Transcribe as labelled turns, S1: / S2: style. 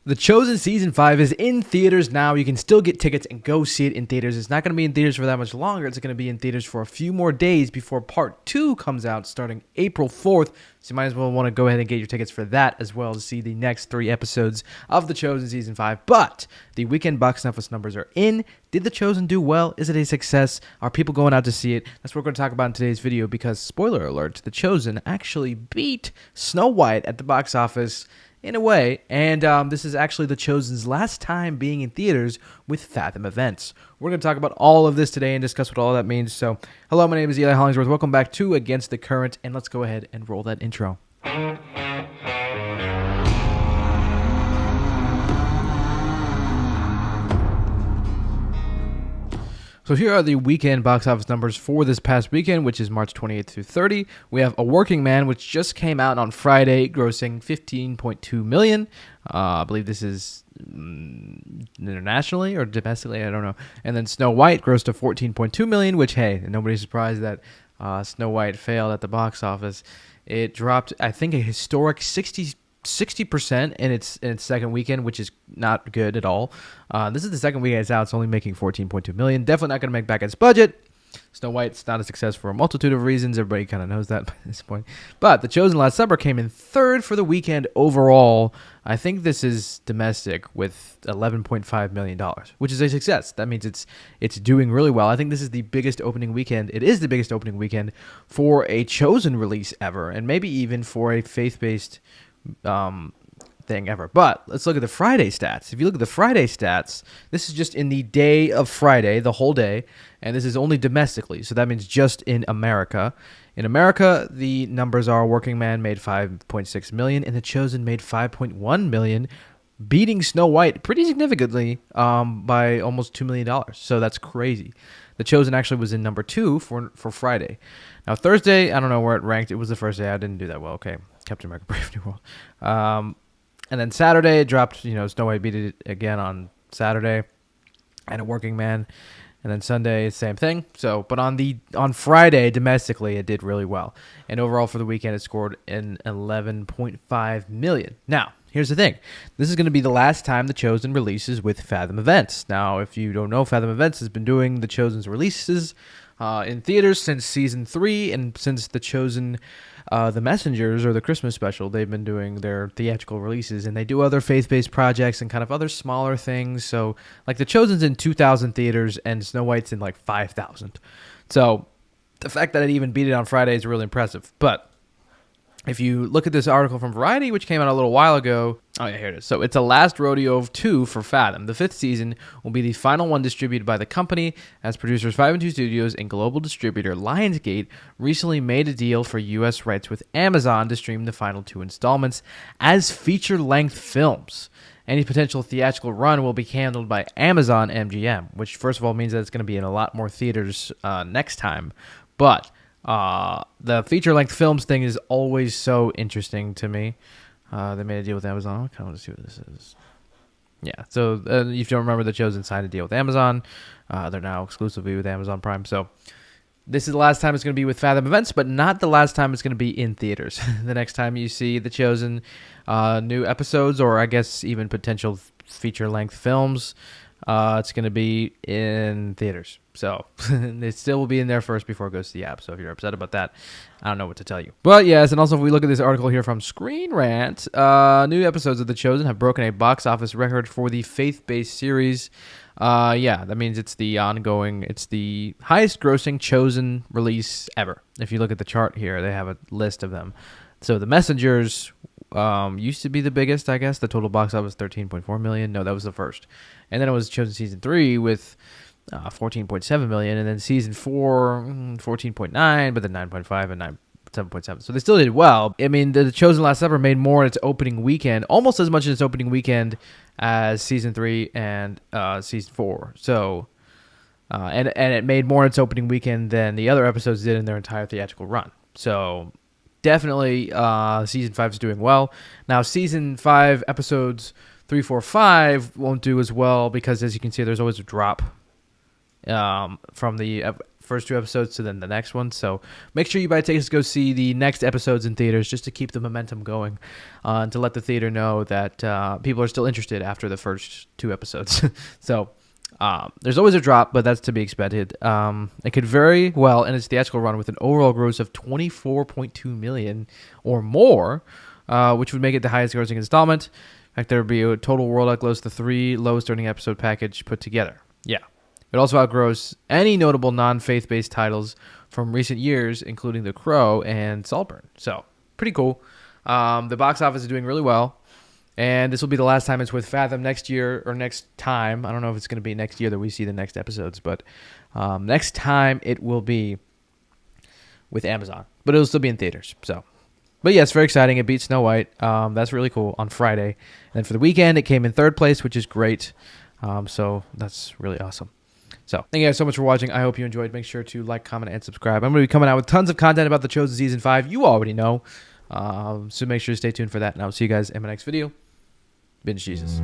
S1: The Chosen Season 5 is in theaters now. You can still get tickets and go see it in theaters. It's not going to be in theaters for that much longer. It's going to be in theaters for a few more days before Part 2 comes out starting April 4th. So you might as well want to go ahead and get your tickets for that as well to see the next 3 episodes of The Chosen Season 5. But the weekend box office numbers are in. Did The Chosen do well? Is it a success? Are people going out to see it? That's what we're going to talk about in today's video because, spoiler alert, The Chosen actually beat Snow White at the box office in a way, and this is actually The Chosen's last time being in theaters with Fathom Events. We're going to talk about all of this today and discuss what all that means. So, hello, my name is Eli Hollingsworth. Welcome back to Against the Current, and let's go ahead and roll that intro. So here are the weekend box office numbers for this past weekend, which is March 28th through 30. We have A Working Man, which just came out on Friday, grossing $15.2 million. I believe this is internationally or domestically, I don't know. And then Snow White grossed to $14.2 million, which, hey, nobody's surprised that Snow White failed at the box office. It dropped, I think, a historic 60% in its second weekend, which is not good at all. This is the second weekend it's out. It's only making $14.2 million. Definitely not going to make back its budget. Snow White's not a success for a multitude of reasons. Everybody kind of knows that by this point. But The Chosen Last Supper came in third for the weekend overall. I think this is domestic with $11.5 million, which is a success. That means it's doing really well. I think this is the biggest opening weekend. It is the biggest opening weekend for a Chosen release ever, and maybe even for a faith-based thing ever. But let's look at the Friday stats. If you look at the Friday stats, this is just in the day of Friday, the whole day, and this is only domestically, so that means just in America. In America, the numbers are Working Man made $5.6 million, and The Chosen made $5.1 million, beating Snow White pretty significantly by almost $2 million. So that's crazy. The Chosen actually was in number 2 for Friday. Now Thursday, I don't know where it ranked. It was the first day. I didn't do that well. Okay, Captain America: Brave New World. And then Saturday it dropped. Snow White beat it again on Saturday, and A Working Man. And then Sunday, same thing. So, but on Friday domestically, it did really well. And overall for the weekend, it scored an $11.5 million. Now, here's the thing. This is going to be the last time The Chosen releases with Fathom Events. Now, if you don't know, Fathom Events has been doing The Chosen's releases in theaters since season 3, and since The Chosen, The Messengers, or the Christmas special, they've been doing their theatrical releases, and they do other faith-based projects and kind of other smaller things. So, like The Chosen's in 2,000 theaters, and Snow White's in like 5,000. So, the fact that it even beat it on Friday is really impressive. But if you look at this article from Variety, which came out a little while ago, oh yeah, here it is. So it's a last rodeo of 2 for Fathom. The 5th season will be the final one distributed by the company, as producers 5&2 Studios and global distributor Lionsgate recently made a deal for U.S. rights with Amazon to stream the final 2 installments as feature-length films. Any potential theatrical run will be handled by Amazon MGM, which first of all means that it's going to be in a lot more theaters next time. But the feature-length films thing is always so interesting to me. They made a deal with Amazon. I kind of want to see what this is. Yeah, so if you don't remember, The Chosen signed a deal with Amazon. They're now exclusively with Amazon Prime. So this is the last time it's going to be with Fathom Events, but not the last time it's going to be in theaters. The next time you see The Chosen new episodes, or I guess even potential feature-length films, it's going to be in theaters. So it still will be in there first before it goes to the app. So if you're upset about that, I don't know what to tell you. But yes, and also if we look at this article here from Screen Rant, new episodes of The Chosen have broken a box office record for the faith-based series. Yeah, that means it's the highest grossing Chosen release ever. If you look at the chart here, they have a list of them. So The Messengers used to be the biggest, I guess. The total box office, $13.4 million. No, that was the first. And then it was Chosen Season 3 with $14.7 million. And then Season 4, 14.9, but then 9.5 and 7.7. So they still did well. I mean, The Chosen Last Supper made more in its opening weekend, almost as much in its opening weekend as Season 3 and Season 4. So, and it made more in its opening weekend than the other episodes did in their entire theatrical run. So definitely Season 5 is doing well. Now, Season 5 episodes 3, 4, 5 won't do as well because, as you can see, there's always a drop from first 2 episodes to then the next one. So make sure you buy tickets to go see the next episodes in theaters just to keep the momentum going, and to let the theater know that people are still interested after the first 2 episodes. So there's always a drop, but that's to be expected. It could very well end its theatrical run with an overall gross of $24.2 million or more, which would make it the highest grossing installment. In fact, there would be a total worldwide gross the 3 lowest earning episode package put together. Yeah. It also outgrossed any notable non-faith-based titles from recent years, including The Crow and Saltburn. So, pretty cool. The box office is doing really well. And this will be the last time it's with Fathom next year, or next time. I don't know if it's going to be next year that we see the next episodes, but next time it will be with Amazon. But it'll still be in theaters. So, but yeah, it's very exciting. It beat Snow White. That's really cool on Friday. And then for the weekend, it came in 3rd place, which is great. So that's really awesome. So thank you guys so much for watching. I hope you enjoyed. Make sure to like, comment, and subscribe. I'm going to be coming out with tons of content about The Chosen Season 5. You already know. So make sure to stay tuned for that. And I'll see you guys in my next video. Binge Jesus.